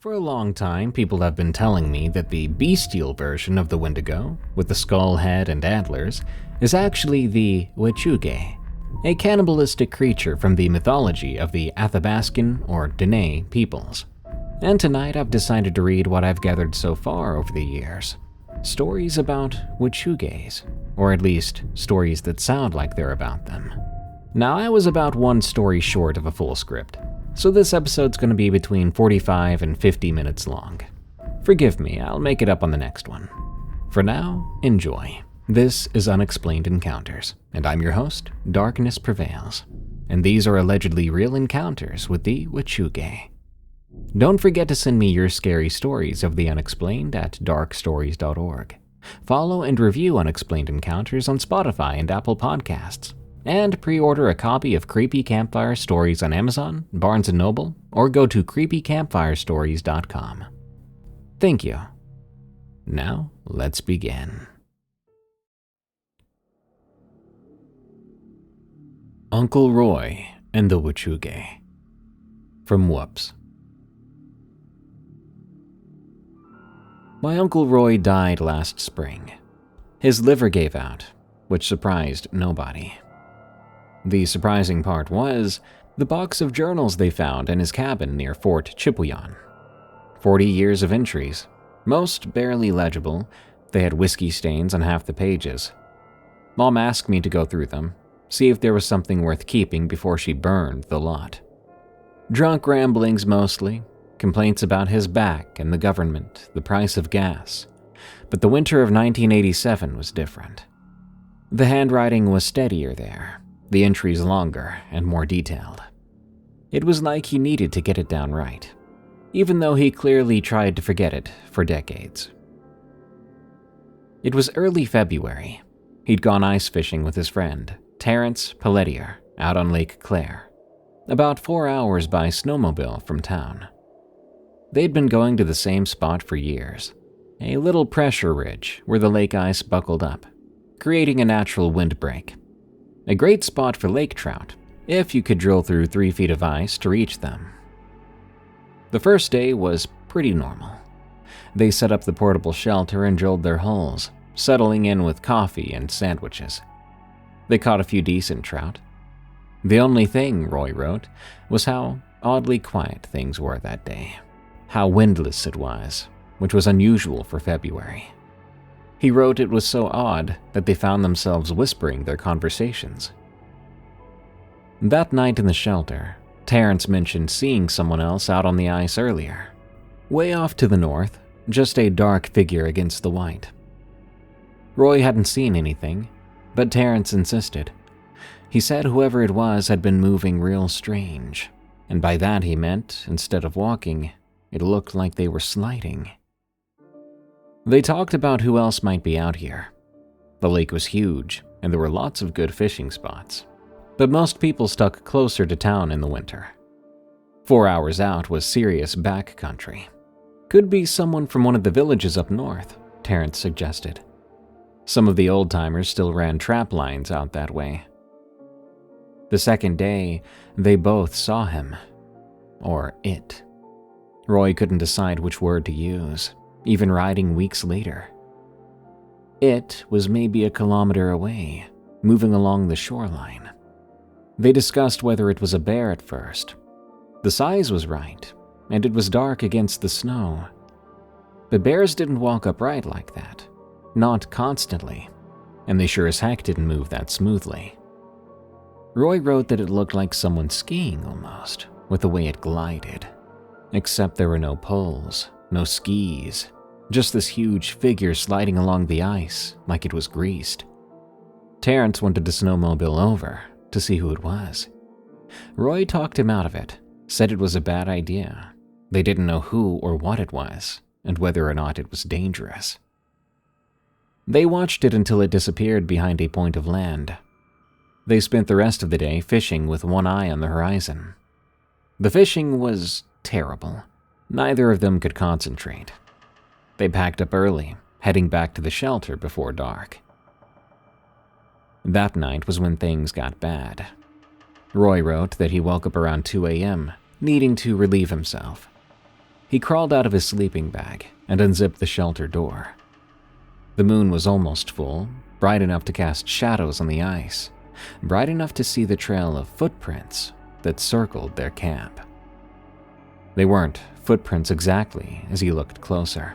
For a long time, people have been telling me that the bestial version of the Wendigo, with the skull head and antlers, is actually the Wechuge, a cannibalistic creature from the mythology of the Athabascan or Dene peoples. And tonight I've decided to read what I've gathered so far over the years. Stories about Wechuges, or at least stories that sound like they're about them. Now, I was about one story short of a full script, so this episode's going to be between 45 and 50 minutes long. Forgive me, I'll make it up on the next one. For now, enjoy. This is Unexplained Encounters, and I'm your host, Darkness Prevails. And these are allegedly real encounters with the Wechuge. Don't forget to send me your scary stories of the unexplained at darkstories.org. Follow and review Unexplained Encounters on Spotify and Apple Podcasts. And pre-order a copy of Creepy Campfire Stories on Amazon, Barnes & Noble, or go to creepycampfirestories.com. Thank you. Now, let's begin. Uncle Roy and the Wechuge. From Whoops. My Uncle Roy died last spring. His liver gave out, which surprised nobody. The surprising part was the box of journals they found in his cabin near Fort Chipewyan. 40 years of entries, most barely legible. They had whiskey stains on half the pages. Mom asked me to go through them, see if there was something worth keeping before she burned the lot. Drunk ramblings mostly, complaints about his back and the government, the price of gas. But the winter of 1987 was different. The handwriting was steadier there, the entries longer and more detailed. It was like he needed to get it down right, even though he clearly tried to forget it for decades. It was early February. He'd gone ice fishing with his friend, Terrence Pelletier, out on Lake Claire, about 4 hours by snowmobile from town. They'd been going to the same spot for years, a little pressure ridge where the lake ice buckled up, creating a natural windbreak. A great spot for lake trout, if you could drill through 3 feet of ice to reach them. The first day was pretty normal. They set up the portable shelter and drilled their holes, settling in with coffee and sandwiches. They caught a few decent trout. The only thing, Roy wrote, was how oddly quiet things were that day. How windless it was, which was unusual for February. He wrote it was so odd that they found themselves whispering their conversations. That night in the shelter, Terrence mentioned seeing someone else out on the ice earlier. Way off to the north, just a dark figure against the white. Roy hadn't seen anything, but Terrence insisted. He said whoever it was had been moving real strange, and by that he meant, instead of walking, it looked like they were sliding. They talked about who else might be out here. The lake was huge, and there were lots of good fishing spots, but most people stuck closer to town in the winter. 4 hours out was serious back country. Could be someone from one of the villages up north, Terrence suggested. Some of the old-timers still ran trap lines out that way. The second day, they both saw him. Or it. Roy couldn't decide which word to use, even writing weeks later. It was maybe a kilometer away, moving along the shoreline. They discussed whether it was a bear at first. The size was right, and it was dark against the snow. But bears didn't walk upright like that. Not constantly, and they sure as heck didn't move that smoothly. Roy wrote that it looked like someone skiing almost, with the way it glided. Except there were no poles, no skis, just this huge figure sliding along the ice like it was greased. Terrence wanted to snowmobile over to see who it was. Roy talked him out of it, said it was a bad idea. They didn't know who or what it was, and whether or not it was dangerous. They watched it until it disappeared behind a point of land. They spent the rest of the day fishing with one eye on the horizon. The fishing was terrible. Neither of them could concentrate. They packed up early, heading back to the shelter before dark. That night was when things got bad. Roy wrote that he woke up around 2 a.m., needing to relieve himself. He crawled out of his sleeping bag and unzipped the shelter door. The moon was almost full, bright enough to cast shadows on the ice, bright enough to see the trail of footprints that circled their camp. They weren't footprints exactly as he looked closer.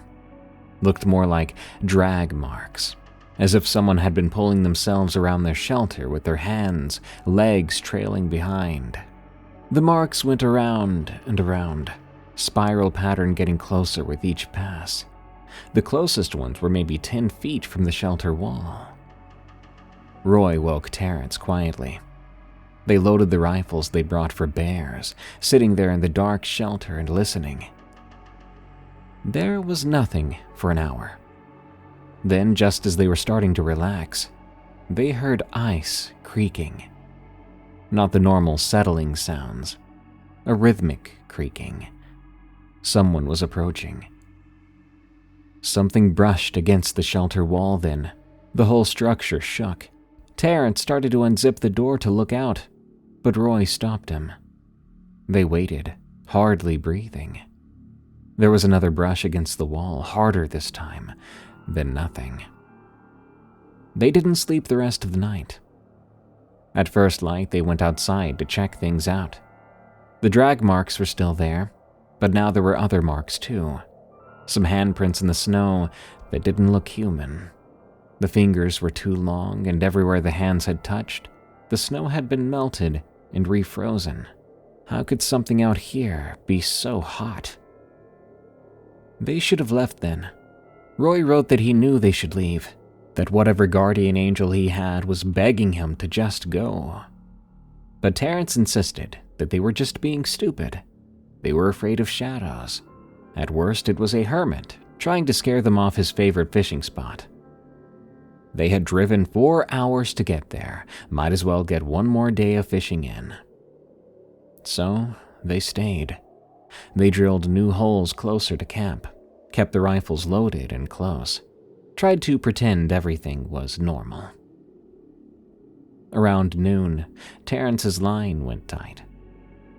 Looked more like drag marks, as if someone had been pulling themselves around their shelter with their hands, legs trailing behind. The marks went around and around, spiral pattern getting closer with each pass. The closest ones were maybe 10 feet from the shelter wall. Roy woke Terrence quietly. They loaded the rifles they brought for bears, sitting there in the dark shelter and listening. There was nothing for an hour. Then, just as they were starting to relax, they heard ice creaking. Not the normal settling sounds, a rhythmic creaking. Someone was approaching. Something brushed against the shelter wall then. The whole structure shook. Terrence started to unzip the door to look out, but Roy stopped him. They waited, hardly breathing. There was another brush against the wall, harder this time, then nothing. They didn't sleep the rest of the night. At first light, they went outside to check things out. The drag marks were still there, but now there were other marks too. Some handprints in the snow that didn't look human. The fingers were too long, and everywhere the hands had touched, the snow had been melted and refrozen. How could something out here be so hot? They should have left then. Roy wrote that he knew they should leave, that whatever guardian angel he had was begging him to just go. But Terrence insisted that they were just being stupid. They were afraid of shadows. At worst, it was a hermit trying to scare them off his favorite fishing spot. They had driven 4 hours to get there, might as well get one more day of fishing in. So, they stayed. They drilled new holes closer to camp, kept the rifles loaded and close, tried to pretend everything was normal. Around noon, Terrence's line went tight.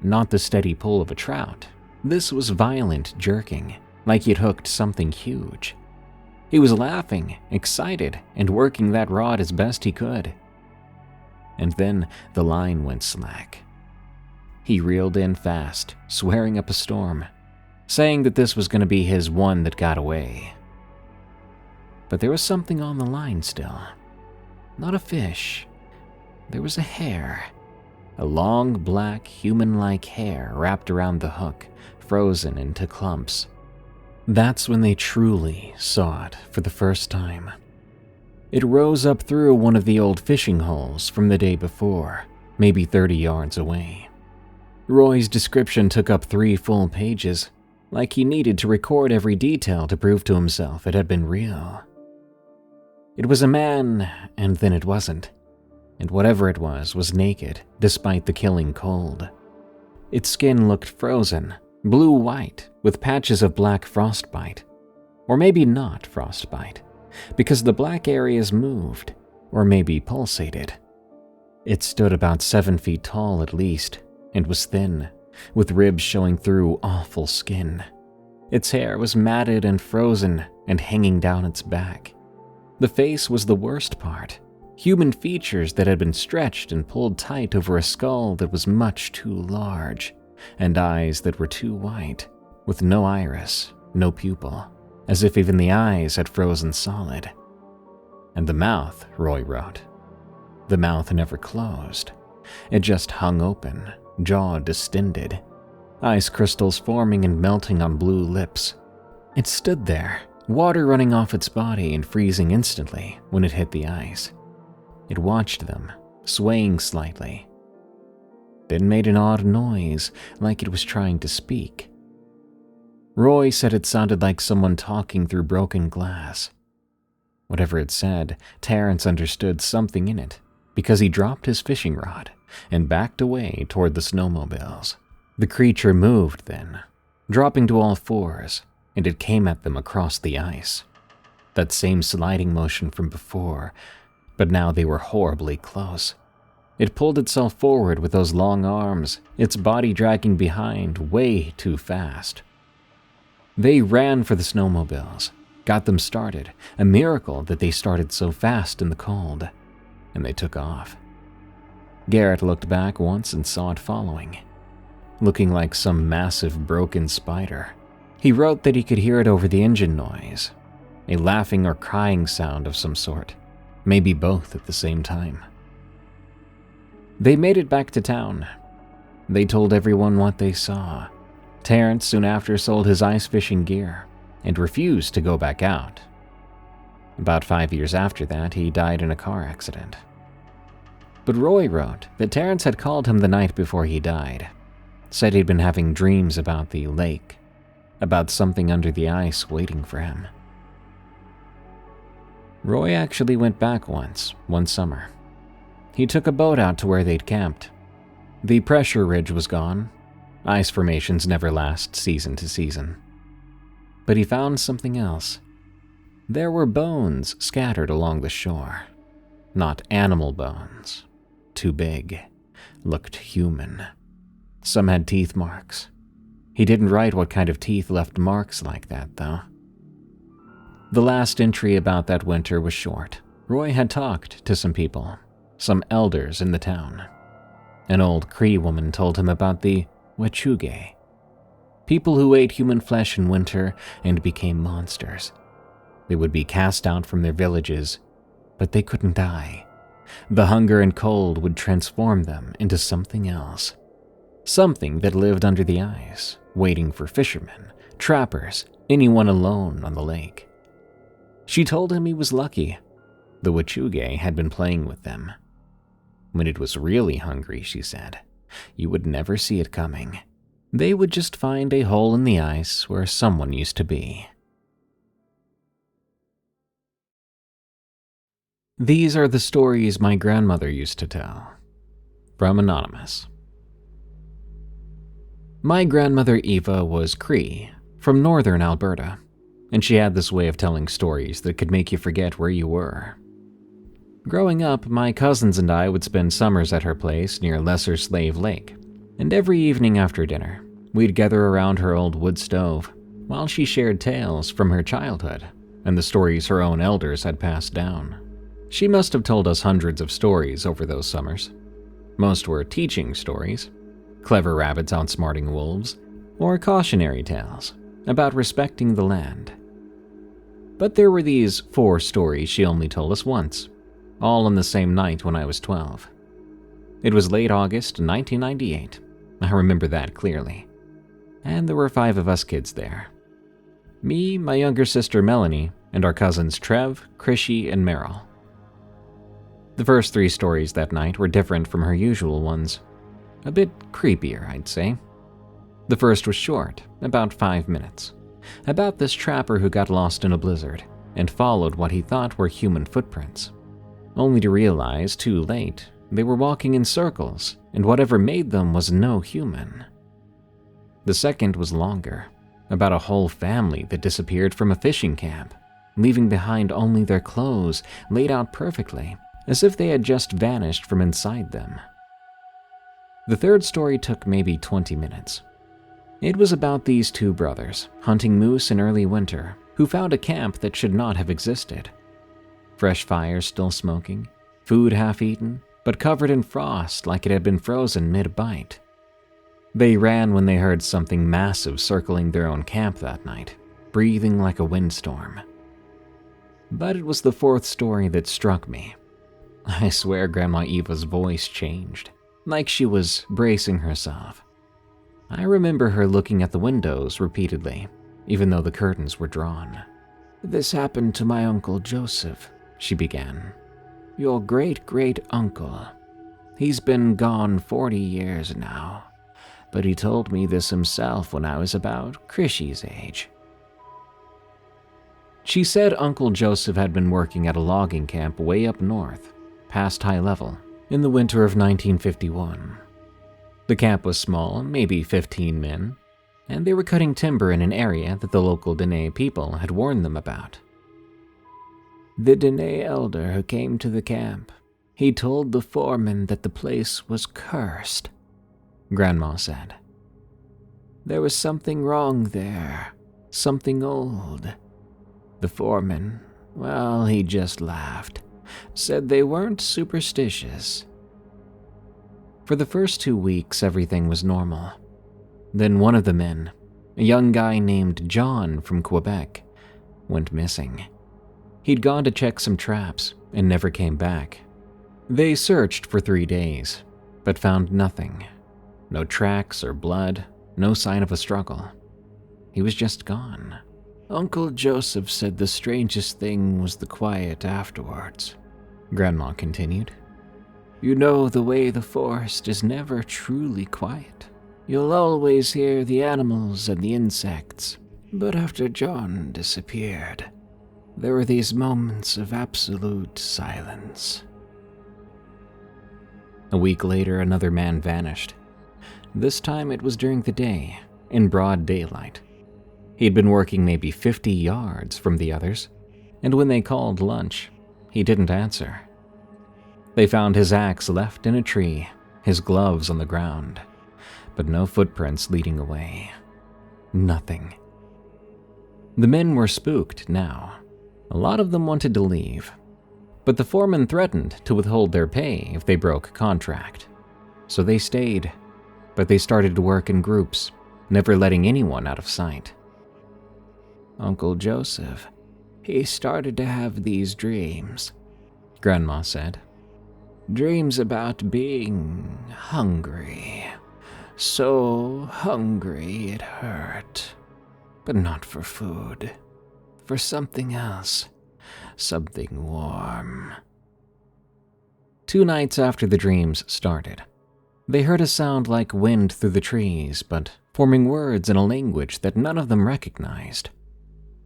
Not the steady pull of a trout. This was violent jerking, like he'd hooked something huge. He was laughing, excited, and working that rod as best he could. And then the line went slack. He reeled in fast, swearing up a storm, saying that this was going to be his one that got away. But there was something on the line still. Not a fish. There was a hair. A long, black, human-like hair wrapped around the hook, frozen into clumps. That's when they truly saw it for the first time. It rose up through one of the old fishing holes from the day before, maybe 30 yards away. Roy's description took up 3 full pages, like he needed to record every detail to prove to himself it had been real. It was a man, and then it wasn't. And whatever it was naked, despite the killing cold. Its skin looked frozen, blue-white, with patches of black frostbite. Or maybe not frostbite, because the black areas moved, or maybe pulsated. It stood about 7 feet tall at least, and was thin, with ribs showing through awful skin. Its hair was matted and frozen and hanging down its back. The face was the worst part. Human features that had been stretched and pulled tight over a skull that was much too large, and eyes that were too white, with no iris, no pupil, as if even the eyes had frozen solid. And the mouth, Roy wrote. The mouth never closed. It just hung open, jaw distended, ice crystals forming and melting on blue lips. It stood there, water running off its body and freezing instantly when it hit the ice. It watched them, swaying slightly. Then made an odd noise, like it was trying to speak. Roy said it sounded like someone talking through broken glass. Whatever it said, Terrence understood something in it, because he dropped his fishing rod and backed away toward the snowmobiles. The creature moved then, dropping to all fours, and it came at them across the ice. That same sliding motion from before, but now they were horribly close. It pulled itself forward with those long arms, its body dragging behind way too fast. They ran for the snowmobiles, got them started, a miracle that they started so fast in the cold, and they took off. Garrett looked back once and saw it following, looking like some massive broken spider. He wrote that he could hear it over the engine noise, a laughing or crying sound of some sort, maybe both at the same time. They made it back to town. They told everyone what they saw. Terrence soon after sold his ice fishing gear and refused to go back out. About 5 years after that, he died in a car accident. But Roy wrote that Terrence had called him the night before he died, said he'd been having dreams about the lake, about something under the ice waiting for him. Roy actually went back once, one summer. He took a boat out to where they'd camped. The pressure ridge was gone. Ice formations never last season to season. But he found something else. There were bones scattered along the shore. Not animal bones. Too big. Looked human. Some had teeth marks. He didn't write what kind of teeth left marks like that, though. The last entry about that winter was short. Roy had talked to some people, some elders in the town. An old Cree woman told him about the Wechuge, people who ate human flesh in winter and became monsters. They would be cast out from their villages, but they couldn't die. The hunger and cold would transform them into something else. Something that lived under the ice, waiting for fishermen, trappers, anyone alone on the lake. She told him he was lucky. The Wechuge had been playing with them. When it was really hungry, she said, you would never see it coming. They would just find a hole in the ice where someone used to be. These are the stories my grandmother used to tell. From Anonymous. My grandmother Eva was Cree, from northern Alberta, and she had this way of telling stories that could make you forget where you were. Growing up, my cousins and I would spend summers at her place near Lesser Slave Lake, and every evening after dinner, we'd gather around her old wood stove while she shared tales from her childhood and the stories her own elders had passed down. She must have told us hundreds of stories over those summers. Most were teaching stories, clever rabbits outsmarting wolves, or cautionary tales about respecting the land. But there were these 4 stories she only told us once, all on the same night when I was 12. It was late August 1998. I remember that clearly. And there were 5 of us kids there. Me, my younger sister Melanie, and our cousins Trev, Krishy, and Meryl. The first 3 stories that night were different from her usual ones. A bit creepier, I'd say. The first was short, about 5 minutes, about this trapper who got lost in a blizzard and followed what he thought were human footprints, only to realize too late they were walking in circles and whatever made them was no human. The second was longer, about a whole family that disappeared from a fishing camp, leaving behind only their clothes laid out perfectly, as if they had just vanished from inside them. The third story took maybe 20 minutes. It was about these 2 brothers hunting moose in early winter who found a camp that should not have existed. Fresh fires still smoking, food half-eaten, but covered in frost like it had been frozen mid-bite. They ran when they heard something massive circling their own camp that night, breathing like a windstorm. But it was the 4th story that struck me. I swear Grandma Eva's voice changed, like she was bracing herself. I remember her looking at the windows repeatedly, even though the curtains were drawn. "This happened to my Uncle Joseph," she began. "Your great-great-uncle. He's been gone 40 years now, but he told me this himself when I was about Krishy's age." She said Uncle Joseph had been working at a logging camp way up north, past high level, in the winter of 1951. The camp was small, maybe 15 men, and they were cutting timber in an area that the local Dene people had warned them about. "The Dene elder who came to the camp, he told the foreman that the place was cursed," Grandma said. "There was something wrong there, something old. The foreman, well, he just laughed, said they weren't superstitious. For the first 2 weeks, everything was normal. Then one of the men, a young guy named John from Quebec, went missing. He'd gone to check some traps and never came back. They searched for 3 days, but found nothing. No tracks or blood, no sign of a struggle. He was just gone. Uncle Joseph said the strangest thing was the quiet afterwards, Grandma continued. You know the way the forest is never truly quiet. You'll always hear the animals and the insects, but after John disappeared, there were these moments of absolute silence. A week later, another man vanished. This time it was during the day, in broad daylight. He'd been working maybe 50 yards from the others, and when they called lunch, he didn't answer. They found his axe left in a tree, his gloves on the ground, but no footprints leading away. Nothing. The men were spooked now. A lot of them wanted to leave, but the foreman threatened to withhold their pay if they broke contract. So they stayed, but they started to work in groups, never letting anyone out of sight. Uncle Joseph, he started to have these dreams, Grandma said. Dreams about being hungry. So hungry it hurt. But not for food. For something else. Something warm. 2 nights after the dreams started, they heard a sound like wind through the trees, but forming words in a language that none of them recognized.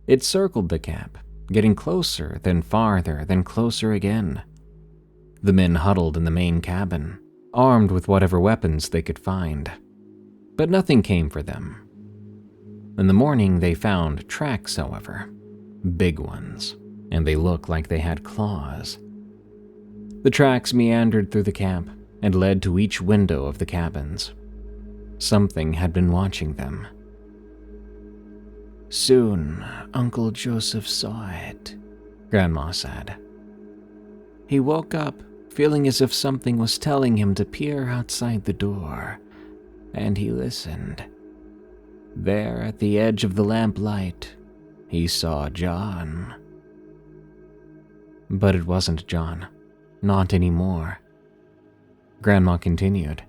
It circled the camp, getting closer, then farther, then closer again. The men huddled in the main cabin, armed with whatever weapons they could find. But nothing came for them. In the morning, they found tracks, however. Big ones, and they looked like they had claws. The tracks meandered through the camp and led to each window of the cabins. Something had been watching them. Soon, Uncle Joseph saw it, Grandma said. He woke up, feeling as if something was telling him to peer outside the door, and he listened. There, at the edge of the lamplight, he saw John. But it wasn't John. Not anymore. Grandma continued.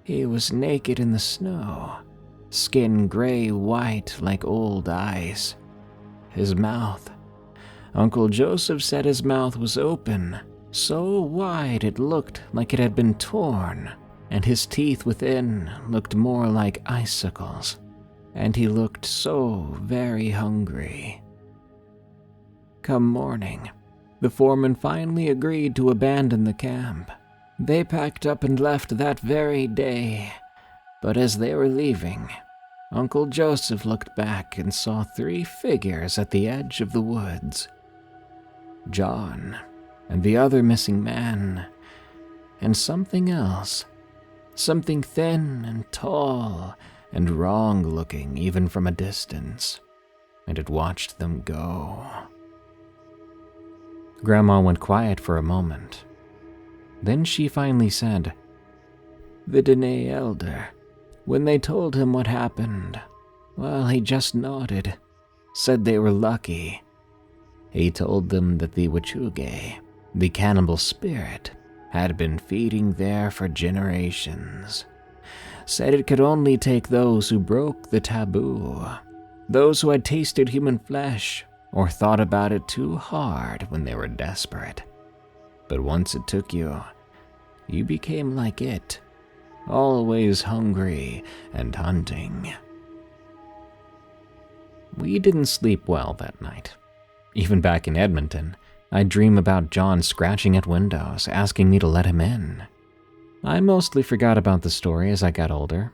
He was naked in the snow, skin gray-white like old ice. His mouth. Uncle Joseph said his mouth was open, so wide it looked like it had been torn, and his teeth within looked more like icicles, and he looked so very hungry. Come morning, the foreman finally agreed to abandon the camp. They packed up and left that very day, but as they were leaving, Uncle Joseph looked back and saw 3 figures at the edge of the woods. John, and the other missing man, and something else. Something thin and tall and wrong-looking even from a distance, and it watched them go. Grandma went quiet for a moment. Then she finally said, The Dene elder, when they told him what happened, well, he just nodded, said they were lucky. He told them that the Wechuge, the cannibal spirit, had been feeding there for generations. Said it could only take those who broke the taboo, those who had tasted human flesh or thought about it too hard when they were desperate. But once it took you, you became like it, always hungry and hunting. We didn't sleep well that night. Even back in Edmonton, I'd dream about John scratching at windows, asking me to let him in. I mostly forgot about the story as I got older.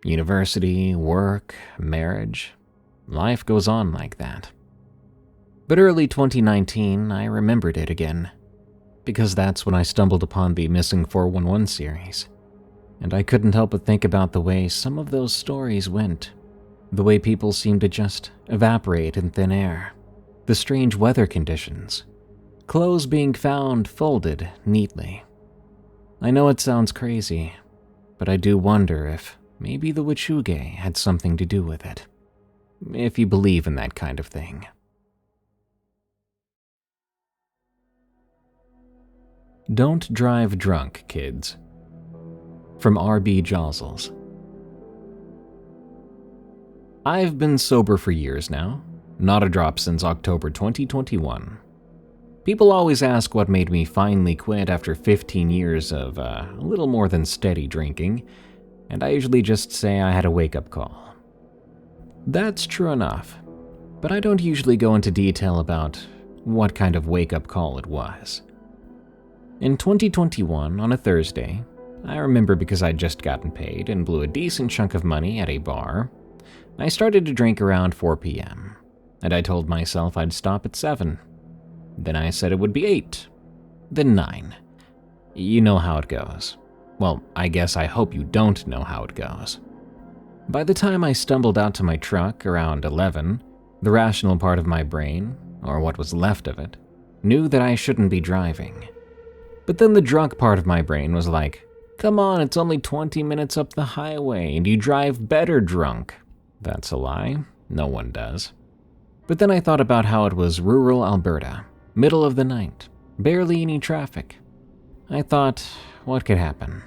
University, work, marriage, life goes on like that. But early 2019, I remembered it again, because that's when I stumbled upon the Missing 411 series, and I couldn't help but think about the way some of those stories went. The way people seem to just evaporate in thin air. The strange weather conditions. Clothes being found folded neatly. I know it sounds crazy, but I do wonder if maybe the Wechuge had something to do with it. If you believe in that kind of thing. Don't drive drunk, kids. From RBJozzles. I've been sober for years now, not a drop since October 2021. People always ask what made me finally quit after 15 years of a little more than steady drinking, and I usually just say I had a wake-up call. That's true enough, but I don't usually go into detail about what kind of wake-up call it was. In 2021, on a Thursday, I remember because I'd just gotten paid and blew a decent chunk of money at a bar, I started to drink around 4 p.m., and I told myself I'd stop at 7. Then I said it would be 8, then 9. You know how it goes. Well, I guess I hope you don't know how it goes. By the time I stumbled out to my truck around 11, the rational part of my brain, or what was left of it, knew that I shouldn't be driving. But then the drunk part of my brain was like, come on, it's only 20 minutes up the highway and you drive better drunk. That's a lie. No one does. But then I thought about how it was rural Alberta, middle of the night, barely any traffic. I thought, what could happen?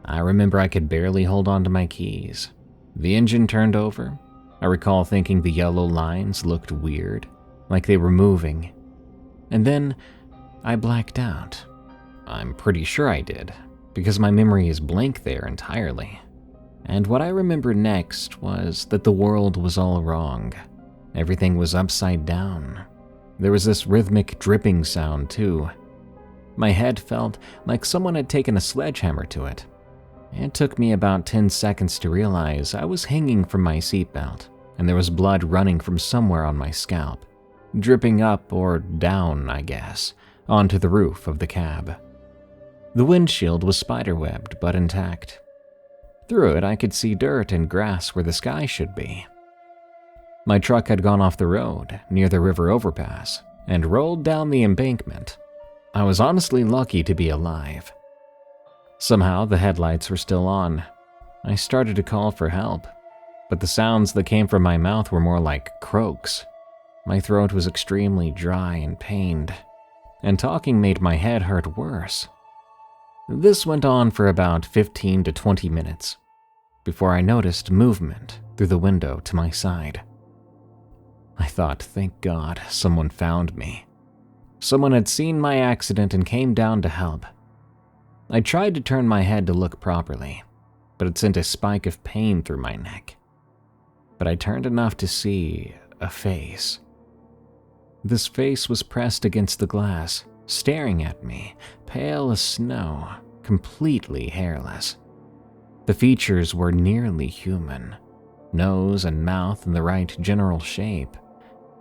I remember I could barely hold on to my keys. The engine turned over. I recall thinking the yellow lines looked weird, like they were moving. And then I blacked out. I'm pretty sure I did, because my memory is blank there entirely. And what I remember next was that the world was all wrong. Everything was upside down. There was this rhythmic dripping sound too. My head felt like someone had taken a sledgehammer to it. It took me about 10 seconds to realize I was hanging from my seatbelt, and there was blood running from somewhere on my scalp, dripping up or down, I guess, onto the roof of the cab. The windshield was spiderwebbed but intact. Through it, I could see dirt and grass where the sky should be. My truck had gone off the road near the river overpass and rolled down the embankment. I was honestly lucky to be alive. Somehow, the headlights were still on. I started to call for help, but the sounds that came from my mouth were more like croaks. My throat was extremely dry and pained, and talking made my head hurt worse. This went on for about 15 to 20 minutes, before I noticed movement through the window to my side. I thought, thank God, someone found me. Someone had seen my accident and came down to help. I tried to turn my head to look properly, but it sent a spike of pain through my neck. But I turned enough to see a face. This face was pressed against the glass, staring at me, pale as snow, completely hairless. The features were nearly human, nose and mouth in the right general shape,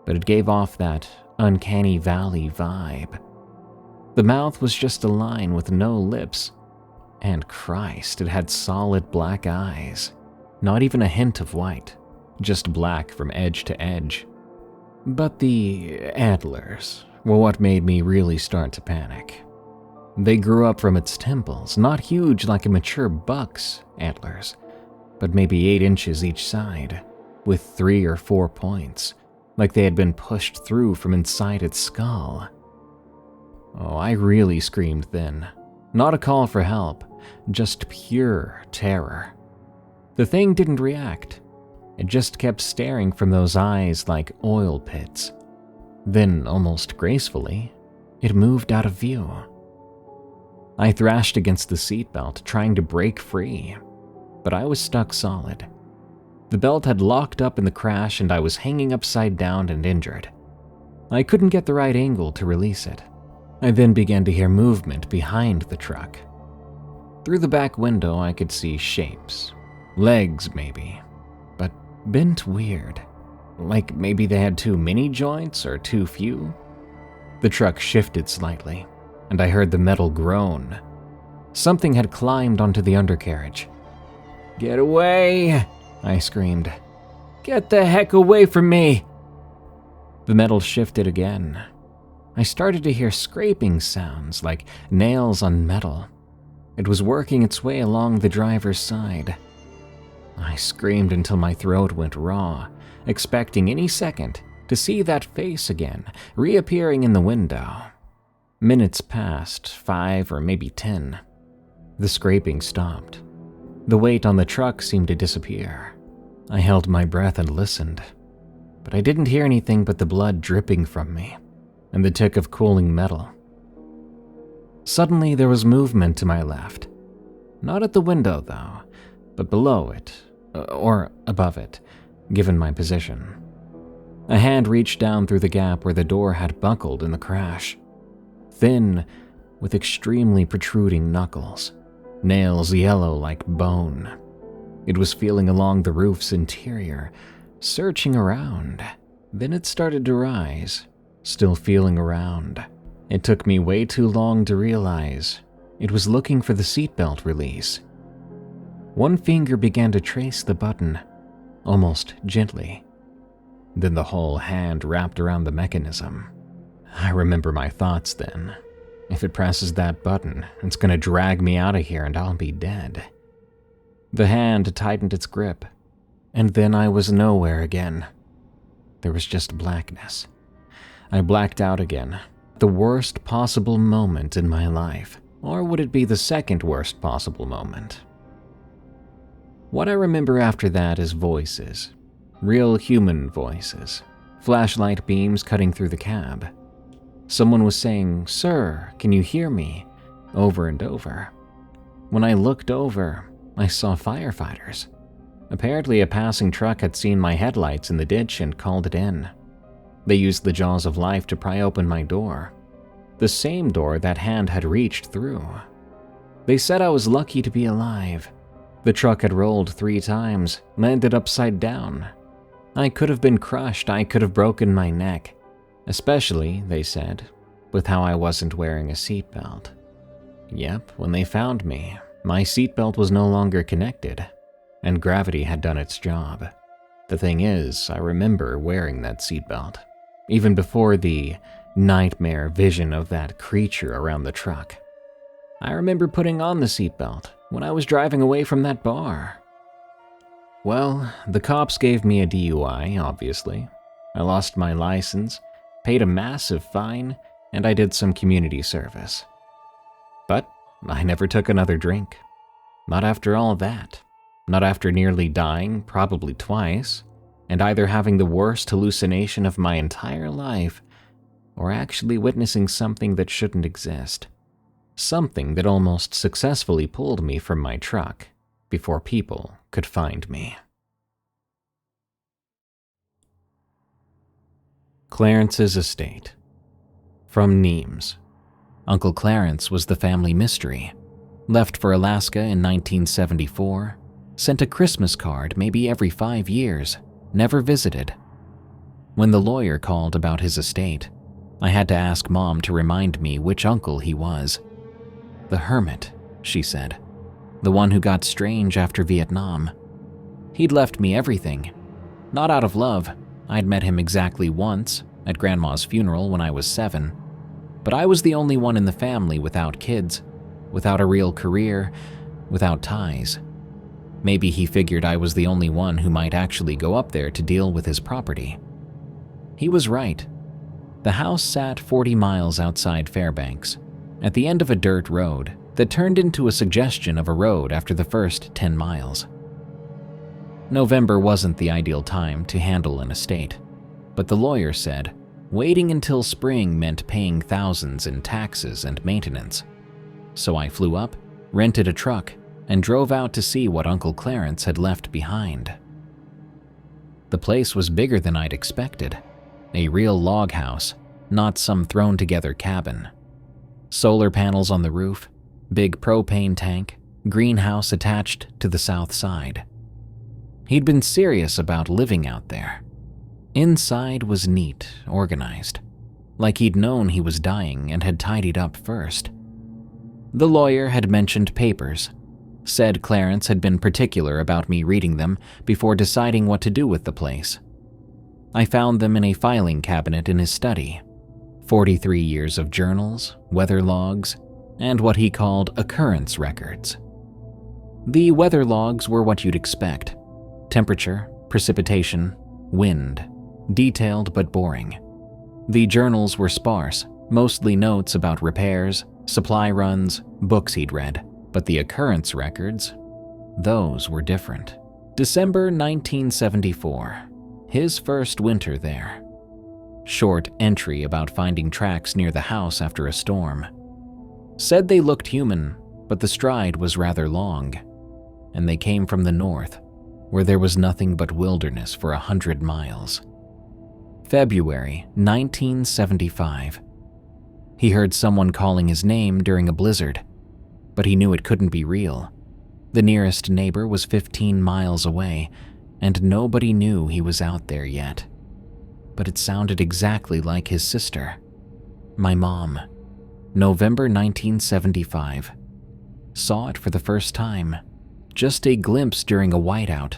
but it gave off that uncanny valley vibe. The mouth was just a line with no lips, and Christ, it had solid black eyes, not even a hint of white, just black from edge to edge. But the antlers were what made me really start to panic. They grew up from its temples, not huge like a mature buck's antlers, but maybe 8 inches each side, with 3 or 4 points, like they had been pushed through from inside its skull. Oh, I really screamed then. Not a call for help, just pure terror. The thing didn't react. It just kept staring from those eyes like oil pits. Then, almost gracefully, it moved out of view. I thrashed against the seatbelt, trying to break free, but I was stuck solid. The belt had locked up in the crash and I was hanging upside down and injured. I couldn't get the right angle to release it. I then began to hear movement behind the truck. Through the back window, I could see shapes. Legs, maybe, but bent weird. Like maybe they had too many joints or too few. The truck shifted slightly, and I heard the metal groan. Something had climbed onto the undercarriage. "Get away!" I screamed, Get the heck away from me! The metal shifted again. I started to hear scraping sounds like nails on metal. It was working its way along the driver's side. I screamed until my throat went raw, expecting any second to see that face again, reappearing in the window. Minutes passed, 5 or maybe 10. The scraping stopped. The weight on the truck seemed to disappear. I held my breath and listened, but I didn't hear anything but the blood dripping from me and the tick of cooling metal. Suddenly there was movement to my left. Not at the window though, but below it, or above it, given my position. A hand reached down through the gap where the door had buckled in the crash. Thin, with extremely protruding knuckles, nails yellow like bone. It was feeling along the roof's interior, searching around. Then it started to rise, still feeling around. It took me way too long to realize it was looking for the seatbelt release. One finger began to trace the button, almost gently. Then the whole hand wrapped around the mechanism. I remember my thoughts then. If it presses that button, it's gonna drag me out of here and I'll be dead. The hand tightened its grip, and then I was nowhere again. There was just blackness. I blacked out again. The worst possible moment in my life. Or would it be the second worst possible moment? What I remember after that is voices. Real human voices. Flashlight beams cutting through the cab. Someone was saying, "Sir, can you hear me?" over and over. When I looked over, I saw firefighters. Apparently a passing truck had seen my headlights in the ditch and called it in. They used the jaws of life to pry open my door. The same door that hand had reached through. They said I was lucky to be alive. The truck had rolled 3 times, landed upside down. I could have been crushed, I could have broken my neck. Especially, they said, with how I wasn't wearing a seatbelt. Yep, when they found me, my seatbelt was no longer connected, and gravity had done its job. The thing is, I remember wearing that seatbelt, even before the nightmare vision of that creature around the truck. I remember putting on the seatbelt when I was driving away from that bar. Well, the cops gave me a DUI, obviously. I lost my license, paid a massive fine, and I did some community service. But I never took another drink. Not after all that. Not after nearly dying, probably twice, and either having the worst hallucination of my entire life, or actually witnessing something that shouldn't exist. Something that almost successfully pulled me from my truck before people could find me. Clarence's estate. From Neems. Uncle Clarence was the family mystery. Left for Alaska in 1974, sent a Christmas card maybe every 5 years, never visited. When the lawyer called about his estate, I had to ask Mom to remind me which uncle he was. The hermit, she said. The one who got strange after Vietnam. He'd left me everything. Not out of love. I'd met him exactly once, at Grandma's funeral when I was 7. But I was the only one in the family without kids, without a real career, without ties. Maybe he figured I was the only one who might actually go up there to deal with his property. He was right. The house sat 40 miles outside Fairbanks, at the end of a dirt road that turned into a suggestion of a road after the first 10 miles. November wasn't the ideal time to handle an estate, but the lawyer said waiting until spring meant paying thousands in taxes and maintenance. So I flew up, rented a truck, and drove out to see what Uncle Clarence had left behind. The place was bigger than I'd expected. A real log house, not some thrown-together cabin. Solar panels on the roof, big propane tank, greenhouse attached to the south side. He'd been serious about living out there. Inside was neat, organized, like he'd known he was dying and had tidied up first. The lawyer had mentioned papers. Said Clarence had been particular about me reading them before deciding what to do with the place. I found them in a filing cabinet in his study. 43 years of journals, weather logs, and what he called occurrence records. The weather logs were what you'd expect. Temperature, precipitation, wind. Detailed but boring. The journals were sparse, mostly notes about repairs, supply runs, books he'd read. But the occurrence records, those were different. December 1974, his first winter there. Short entry about finding tracks near the house after a storm. Said they looked human, but the stride was rather long, and they came from the north, where there was nothing but wilderness for 100 miles. February 1975. He heard someone calling his name during a blizzard, but he knew it couldn't be real. The nearest neighbor was 15 miles away, and nobody knew he was out there yet. But it sounded exactly like his sister, my mom. November 1975. Saw it for the first time, just a glimpse during a whiteout.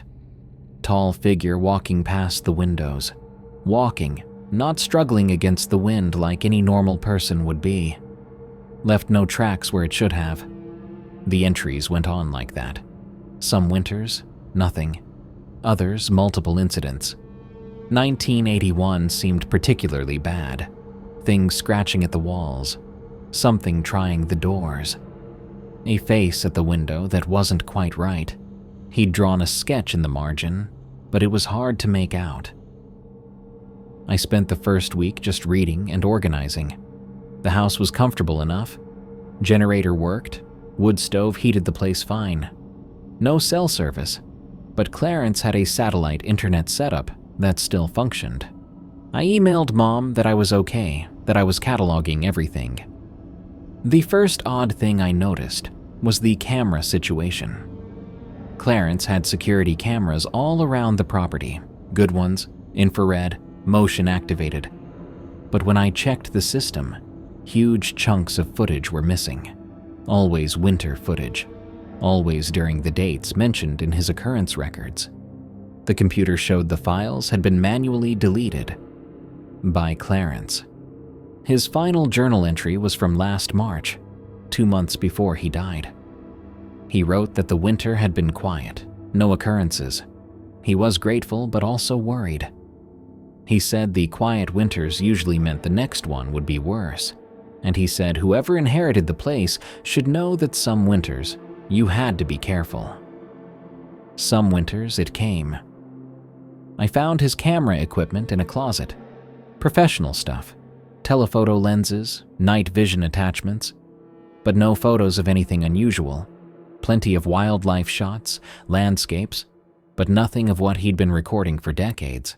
Tall figure walking past the windows. Walking, not struggling against the wind like any normal person would be. Left no tracks where it should have. The entries went on like that. Some winters, nothing. Others, multiple incidents. 1981 seemed particularly bad. Things scratching at the walls. Something trying the doors. A face at the window that wasn't quite right. He'd drawn a sketch in the margin, but it was hard to make out. I spent the first week just reading and organizing. The house was comfortable enough. Generator worked. Wood stove heated the place fine. No cell service, but Clarence had a satellite internet setup that still functioned. I emailed Mom that I was okay, that I was cataloging everything. The first odd thing I noticed was the camera situation. Clarence had security cameras all around the property, good ones, infrared, motion activated. But when I checked the system, huge chunks of footage were missing. Always winter footage, always during the dates mentioned in his occurrence records. The computer showed the files had been manually deleted by Clarence. His final journal entry was from last March, 2 months before he died. He wrote that the winter had been quiet, no occurrences. He was grateful but also worried. He said the quiet winters usually meant the next one would be worse. And he said whoever inherited the place should know that some winters, you had to be careful. Some winters it came. I found his camera equipment in a closet. Professional stuff. Telephoto lenses, night vision attachments. But no photos of anything unusual. Plenty of wildlife shots, landscapes, but nothing of what he'd been recording for decades.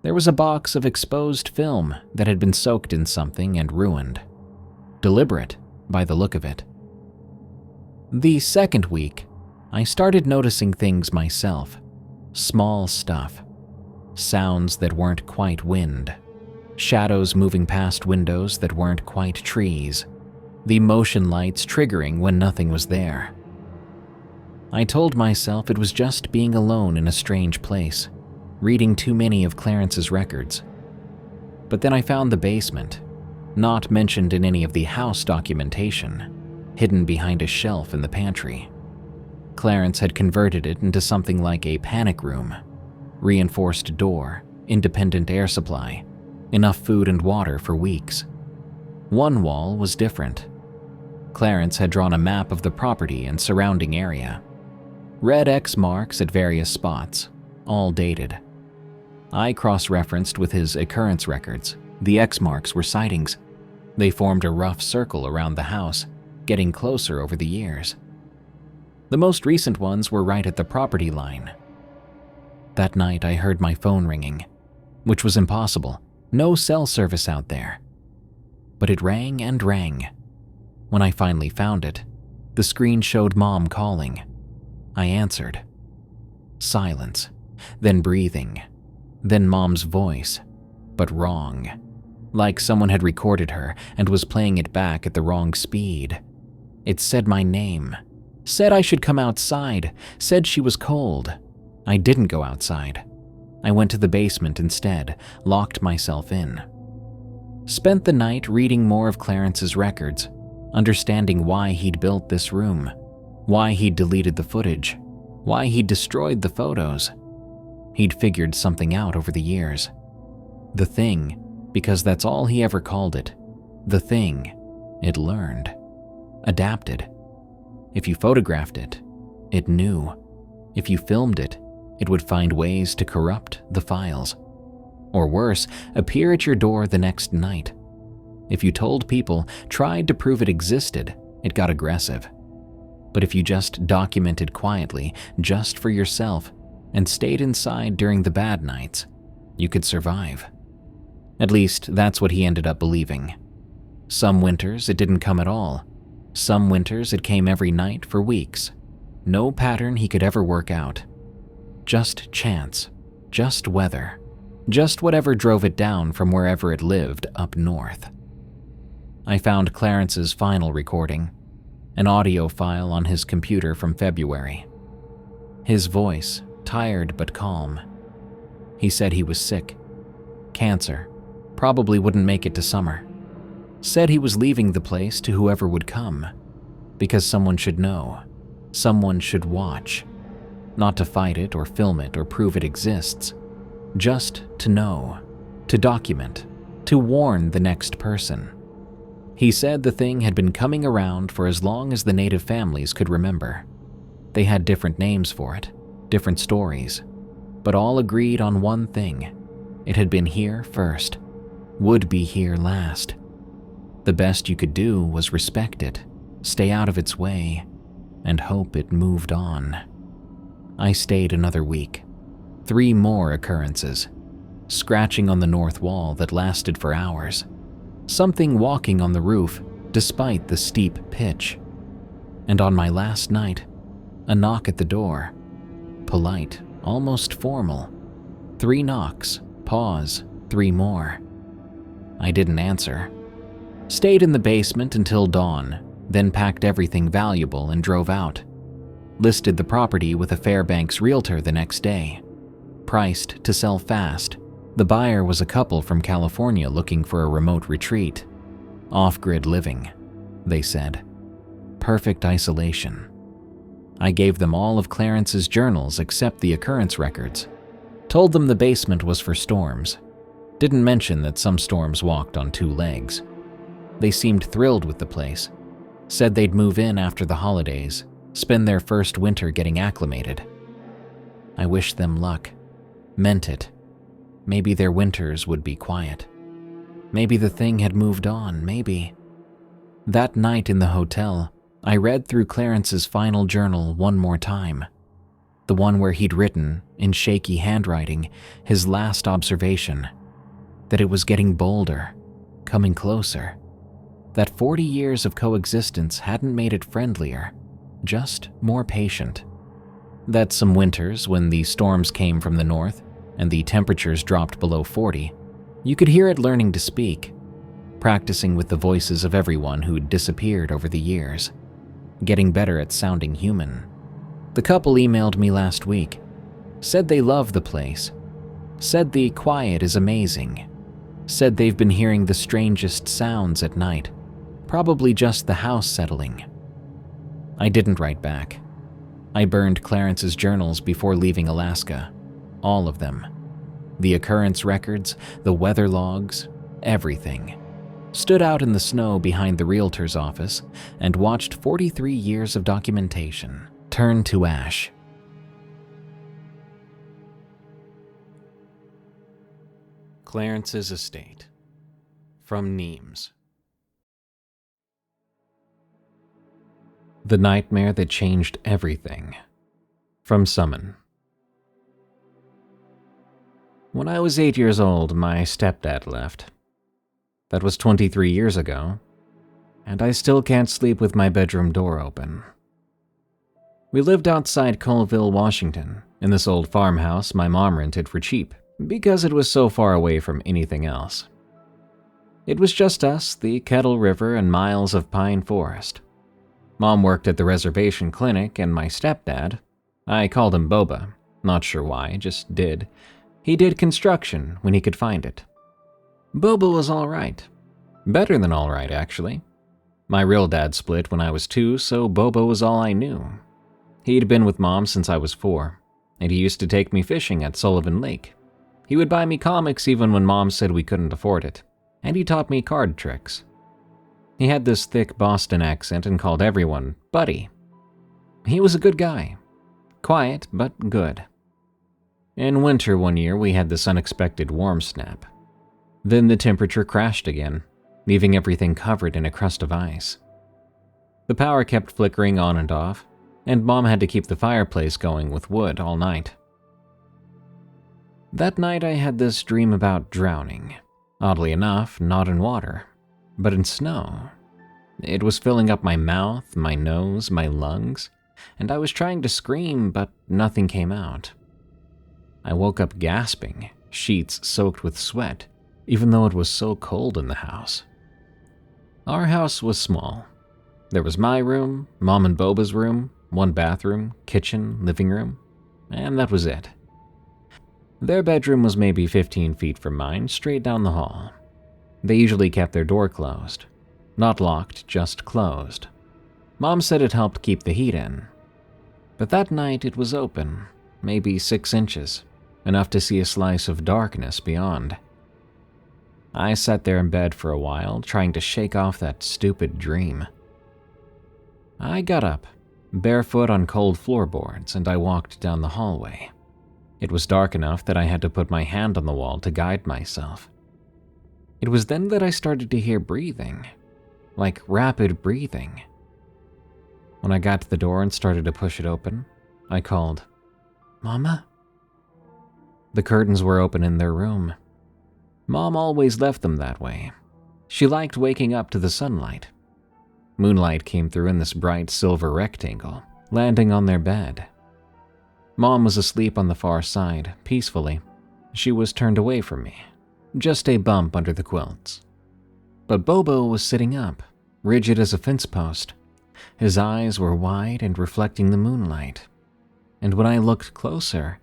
There was a box of exposed film that had been soaked in something and ruined. Deliberate, by the look of it. The second week, I started noticing things myself. Small stuff. Sounds that weren't quite wind. Shadows moving past windows that weren't quite trees. The motion lights triggering when nothing was there. I told myself it was just being alone in a strange place, reading too many of Clarence's records. But then I found the basement, not mentioned in any of the house documentation, hidden behind a shelf in the pantry. Clarence had converted it into something like a panic room. Reinforced door, independent air supply, enough food and water for weeks. One wall was different. Clarence had drawn a map of the property and surrounding area. Red X marks at various spots, all dated. I cross-referenced with his occurrence records. The X marks were sightings. They formed a rough circle around the house, getting closer over the years. The most recent ones were right at the property line. That night I heard my phone ringing, which was impossible. No cell service out there. But it rang and rang. When I finally found it, the screen showed Mom calling. I answered. Silence, then breathing, then Mom's voice, but wrong. Like someone had recorded her and was playing it back at the wrong speed. It said my name, Said I should come outside, said she was cold. I didn't go outside. I went to the basement instead, locked myself in. Spent the night reading more of Clarence's records, understanding why he'd built this room, why he'd deleted the footage, why he'd destroyed the photos. He'd figured something out over the years. The Thing, because that's all he ever called it. The Thing. It learned. Adapted. If you photographed it, it knew. If you filmed it, it would find ways to corrupt the files. Or worse, appear at your door the next night. If you told people, tried to prove it existed, it got aggressive. But if you just documented quietly, just for yourself, and stayed inside during the bad nights, you could survive. At least, that's what he ended up believing. Some winters, it didn't come at all. Some winters, it came every night for weeks. No pattern he could ever work out. Just chance. Just weather. Just whatever drove it down from wherever it lived up north. I found Clarence's final recording, an audio file on his computer from February. His voice, tired but calm. He said he was sick. Cancer. Probably wouldn't make it to summer. Said he was leaving the place to whoever would come, because someone should know. Someone should watch. Not to fight it or film it or prove it exists. Just to know. To document. To warn the next person. He said the thing had been coming around for as long as the native families could remember. They had different names for it, different stories, but all agreed on one thing. It had been here first, would be here last. The best you could do was respect it, stay out of its way, and hope it moved on. I stayed another week. 3 more occurrences. Scratching on the north wall that lasted for hours. Something walking on the roof despite the steep pitch. And on my last night, a knock at the door. Polite, almost formal. 3 knocks, pause, 3 more. I didn't answer. Stayed in the basement until dawn, then packed everything valuable and drove out. Listed the property with a Fairbanks realtor the next day. Priced to sell fast. The buyer was a couple from California looking for a remote retreat. Off-grid living, they said. Perfect isolation. I gave them all of Clarence's journals except the occurrence records. Told them the basement was for storms. Didn't mention that some storms walked on 2 legs. They seemed thrilled with the place. Said they'd move in after the holidays, spend their first winter getting acclimated. I wished them luck. Meant it. Maybe their winters would be quiet. Maybe the thing had moved on, maybe. That night in the hotel, I read through Clarence's final journal one more time. The one where he'd written, in shaky handwriting, his last observation. That it was getting bolder, coming closer. That 40 years of coexistence hadn't made it friendlier, just more patient. That some winters, when the storms came from the north, and the temperatures dropped below 40, you could hear it learning to speak, practicing with the voices of everyone who'd disappeared over the years, getting better at sounding human. The couple emailed me last week, said they love the place, said the quiet is amazing, said they've been hearing the strangest sounds at night, probably just the house settling. I didn't write back. I burned Clarence's journals before leaving Alaska. All of them. The occurrence records, the weather logs, everything. Stood out in the snow behind the realtor's office and watched 43 years of documentation turn to ash. Clarence's estate. From Neems. The nightmare that changed everything. From Summin. When I was 8 years old, my stepdad left. That was 23 years ago, and I still can't sleep with my bedroom door open. We lived outside Colville, Washington, in this old farmhouse my mom rented for cheap, because it was so far away from anything else. It was just us, the Kettle River, and miles of pine forest. Mom worked at the reservation clinic, and my stepdad, I called him Boba, not sure why, just did. He did construction when he could find it. Boba was alright. Better than alright, actually. My real dad split when I was 2, so Boba was all I knew. He'd been with Mom since I was 4, and he used to take me fishing at Sullivan Lake. He would buy me comics even when Mom said we couldn't afford it, and he taught me card tricks. He had this thick Boston accent and called everyone Buddy. He was a good guy. Quiet, but good. In winter one year, we had this unexpected warm snap. Then the temperature crashed again, leaving everything covered in a crust of ice. The power kept flickering on and off, and Mom had to keep the fireplace going with wood all night. That night I had this dream about drowning. Oddly enough, not in water, but in snow. It was filling up my mouth, my nose, my lungs, and I was trying to scream, but nothing came out. I woke up gasping, sheets soaked with sweat, even though it was so cold in the house. Our house was small. There was my room, Mom and Boba's room, one bathroom, kitchen, living room, and that was it. Their bedroom was maybe 15 feet from mine, straight down the hall. They usually kept their door closed. Not locked, just closed. Mom said it helped keep the heat in. But that night it was open, maybe 6 inches, enough to see a slice of darkness beyond. I sat there in bed for a while, trying to shake off that stupid dream. I got up, barefoot on cold floorboards, and I walked down the hallway. It was dark enough that I had to put my hand on the wall to guide myself. It was then that I started to hear breathing, like rapid breathing. When I got to the door and started to push it open, I called, "Mama?" The curtains were open in their room. Mom always left them that way. She liked waking up to the sunlight. Moonlight came through in this bright silver rectangle, landing on their bed. Mom was asleep on the far side, peacefully. She was turned away from me, just a bump under the quilts. But Bobo was sitting up, rigid as a fence post. His eyes were wide and reflecting the moonlight. And when I looked closer,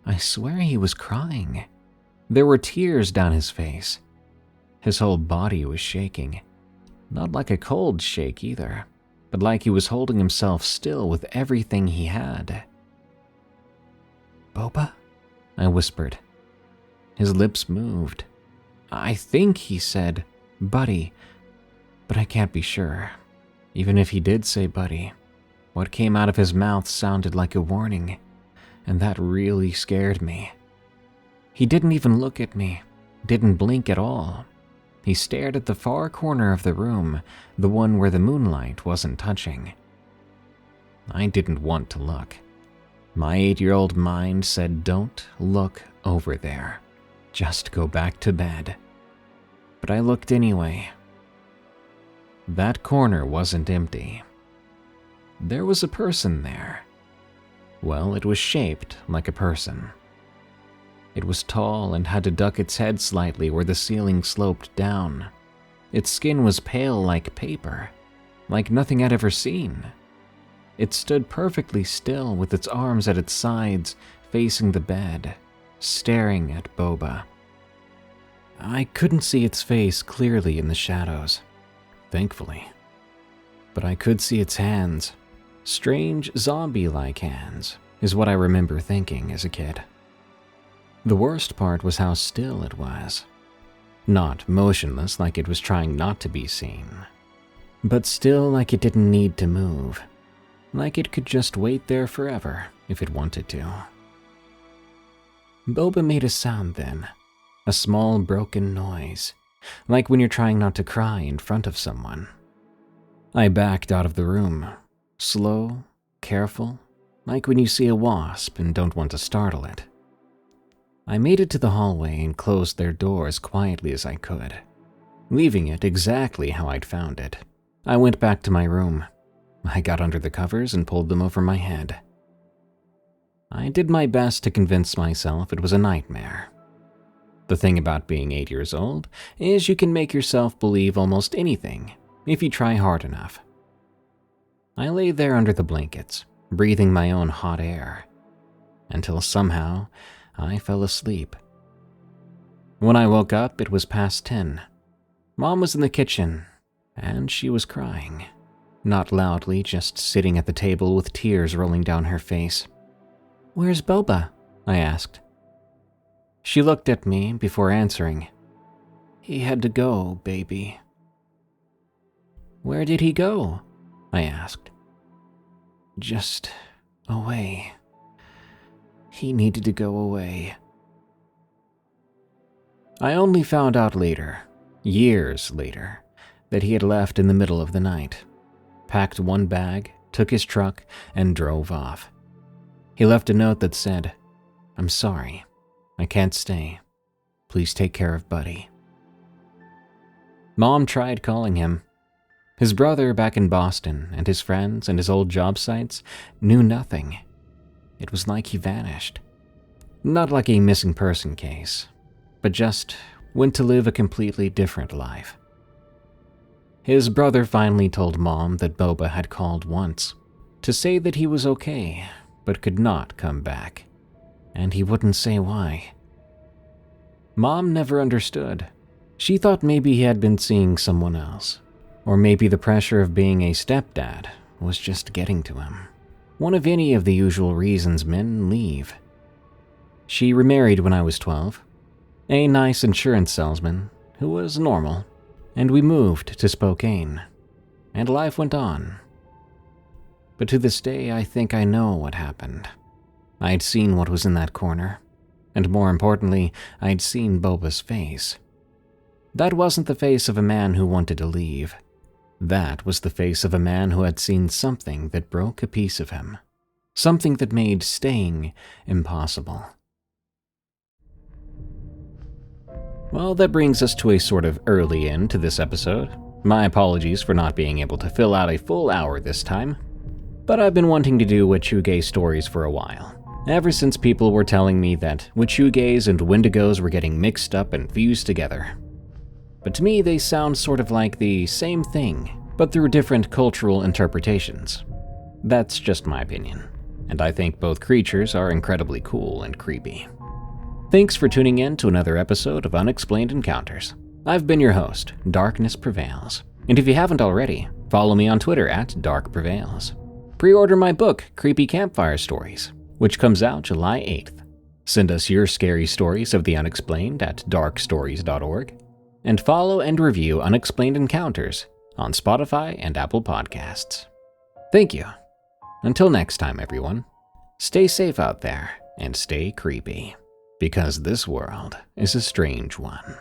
I swear he was crying. There were tears down his face. His whole body was shaking. Not like a cold shake either, but like he was holding himself still with everything he had. "Boba?" I whispered. His lips moved. I think he said, "Buddy," but I can't be sure. Even if he did say buddy, what came out of his mouth sounded like a warning, and that really scared me. He didn't even look at me, didn't blink at all. He stared at the far corner of the room, the one where the moonlight wasn't touching. I didn't want to look. My 8-year-old mind said, "Don't look over there. Just go back to bed." But I looked anyway. That corner wasn't empty. There was a person there. Well, it was shaped like a person. It was tall and had to duck its head slightly where the ceiling sloped down. Its skin was pale like paper, like nothing I'd ever seen. It stood perfectly still with its arms at its sides, facing the bed, staring at Boba. I couldn't see its face clearly in the shadows, thankfully. But I could see its hands. Strange zombie-like hands, is what I remember thinking as a kid. The worst part was how still it was. Not motionless like it was trying not to be seen, but still like it didn't need to move. Like it could just wait there forever if it wanted to. Boba made a sound then, a small broken noise, like when you're trying not to cry in front of someone. I backed out of the room, slow, careful, like when you see a wasp and don't want to startle it. I made it to the hallway and closed their door as quietly as I could, leaving it exactly how I'd found it. I went back to my room. I got under the covers and pulled them over my head. I did my best to convince myself it was a nightmare. The thing about being 8 years old is you can make yourself believe almost anything if you try hard enough. I lay there under the blankets, breathing my own hot air, until somehow I fell asleep. When I woke up, it was past 10. Mom was in the kitchen, and she was crying. Not loudly, just sitting at the table with tears rolling down her face. "Where's Boba?" I asked. She looked at me before answering. "He had to go, baby." "Where did he go?" I asked. "Just away. He needed to go away." I only found out later, years later, that he had left in the middle of the night, packed one bag, took his truck, and drove off. He left a note that said, "I'm sorry. I can't stay. Please take care of Buddy." Mom tried calling him. His brother back in Boston and his friends and his old job sites knew nothing. It was like he vanished. Not like a missing person case, but just went to live a completely different life. His brother finally told Mom that Boba had called once to say that he was okay, but could not come back, and he wouldn't say why. Mom never understood. She thought maybe he had been seeing someone else, or maybe the pressure of being a stepdad was just getting to him. One of any of the usual reasons men leave. She remarried when I was 12, a nice insurance salesman who was normal, and we moved to Spokane, and life went on. But to this day, I think I know what happened. I'd seen what was in that corner, and more importantly, I'd seen Boba's face. That wasn't the face of a man who wanted to leave. That was the face of a man who had seen something that broke a piece of him, something that made staying impossible. Well, that brings us to a sort of early end to this episode. My apologies for not being able to fill out a full hour this time, but I've been wanting to do Wechuge stories for a while, ever since people were telling me that Wechuges and Wendigos were getting mixed up and fused together. But to me, they sound sort of like the same thing, but through different cultural interpretations. That's just my opinion, and I think both creatures are incredibly cool and creepy. Thanks for tuning in to another episode of Unexplained Encounters. I've been your host, Darkness Prevails, and if you haven't already, follow me on Twitter at Prevails. Pre-order my book, Creepy Campfire Stories, which comes out July 8th. Send us your scary stories of the unexplained at darkstories.org. And follow and review Unexplained Encounters on Spotify and Apple Podcasts. Thank you. Until next time, everyone, stay safe out there and stay creepy, because this world is a strange one.